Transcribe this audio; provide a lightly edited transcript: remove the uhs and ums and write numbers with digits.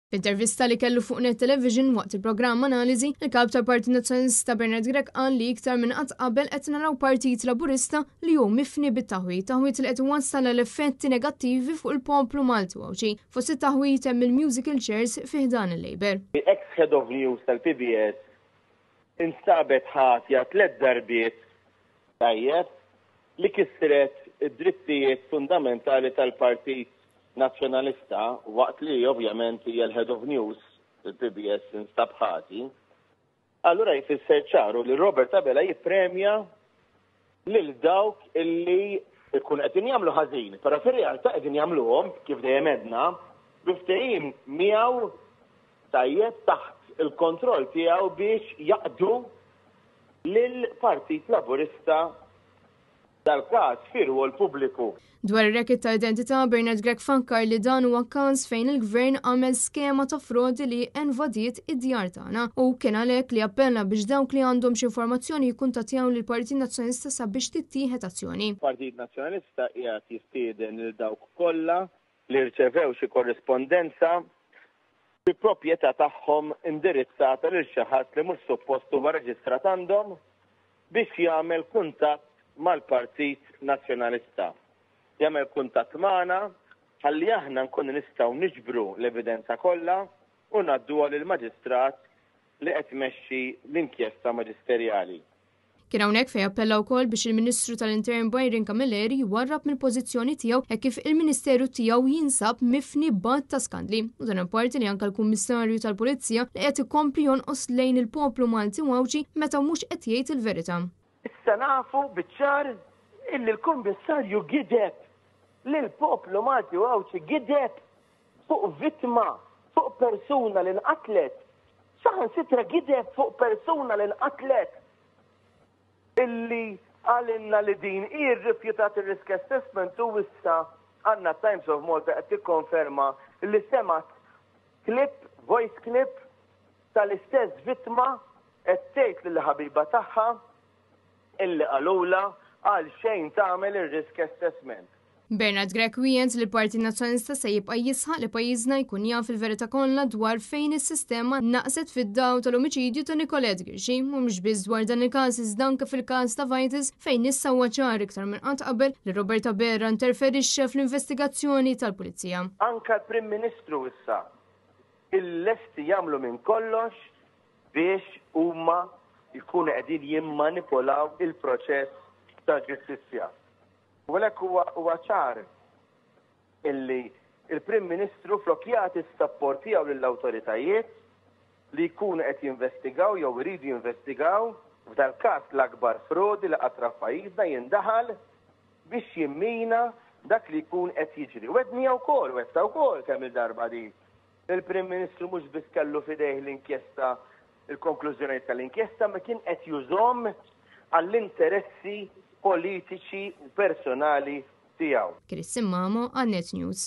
F'intervista li kellu fuq Net Television waqt il-programm Analiżi, il-kap tal-Partit Nazzjonalista Bernard Grech qal li iktar minn qatt qabel qed naraw Partit Laburista li hu mifni bit-taħwit li qed iwassal l-effetti negattivi fuq il-poplu Malti Wawċi. Fost it-taħwit hemm il-musical chairs fih dan il-Labour. Ex-head of news tal-PBS instabet ħatja 3 darbiet tajjeb li kisret id-drittijiet fundamentali tal-Partit Nazzjonalista waqt li ovvjament hija l-head of news il-PBS instab ħati. Allura jfisser ċaru li Robert Abela jippremja lil dawk illi jkun qed jagħmlu ħażin, però fir-realtà qegħdin jagħmluhom kif dejjem għedna biftehim miegħu tajjeb taħt il-kontroll tiegħu biex jaqdu lill-Partit Laburista dal-każ firwu l-pubbliku. Dwar ir-rekit ta' identità, Bernard Grech fakkar li dan huwa każ fejn il-Gvern għamel skema ta' frodi li envadiet id-djar tagħna u kien għalhekk li appella biex dawk li għandhom xi informazzjoni jikkuntattjaw lill-Partit Nazzjonalista sabiex tittieħed azzjoni. Partit Nazzjonalista qiegħed jistieden lil dawk kollha li rċevew xi korrispondenza bi proprjetà tagħhom indirizzata lil xi ħadd li mhux suppost huwa reġistrat għandhom biex jagħmel kuntatt mal-Partit Nazzjonalista. Jagħmel kuntatt magħna ħalli aħna nkunu nistgħu niġbru l-evidenza kollha u ngħadduha lill-maġistrat li qed imexxi l-inkjesta maġisterjali. Kien hawnhekk fejn appella wkoll biex il-Ministru tal-Intern Byron Camilleri jwarrab mill-pożizzjoni tiegħu hekk kif il-Ministeru tiegħu jinsab mifni b'għad ta' skandli. U dan apparti li anke l-Kummissarju tal-Pulizija li qed ikompli jonqos lejn il-poplu Malti Wawċi meta mhux qed jgħid il-verità. Issa nafu biċ-ċar illi l-Kummissarju gideb lill-poplu Malti Wawċi gideb fuq vittma, fuq persuna li nqatlet. Saħansitra gideb fuq persuna li nqatlet illi għalinna li din irrifjutat il-risk assessment u issa għandna Times of Malta qed tikkonferma li semat voice clip tal-istess vittma qed tgħid lill-ħabiba tagħha illi qalula għal xejn tagħmel ir-risk assessment. Bernard Grech wien li l-Partit Nazzjonalista se jibqa' jisħaq li pajjiżna jkun jaf il-verità kollha dwar fejn is-sistema naqset fid-daw tal-omiċidju ta' Nicolette Girxi u mhux biss dwar dan il-każ iżda anke fil-każ ta' Vitis fejn issa huwa ċar iktar minn qatt qabel li Roberta Berra interferixxa fl-investigazzjoni tal-Pulizija. Anke l-Prim Ministru issa il-lesti jagħmlu minn kollox biex huma jkunu qegħdin jimmanipulaw il-proċess ta' ġustizzja. U għalhekk huwa ċar illi il-Prim Ministru flokjat is-sapport tiegħu lill-awtoritajiet li jkunu qed jinvestigaw jew iridu jinvestigaw f'dal każ l-akbar frodi li qatt pajjiżna jindaħal biex jimmina dak li jkun qed jiġri. Wednija wkoll, wetta wkoll kemm il-darba din. Il-Prim Ministru mhux biss kellu fidejh l-inkjesta il-konklużjoni tal-inkjesta ma kien qed jużhom għall-interessi politiċi u personali tiegħu. Chris Simmamo għan Net News.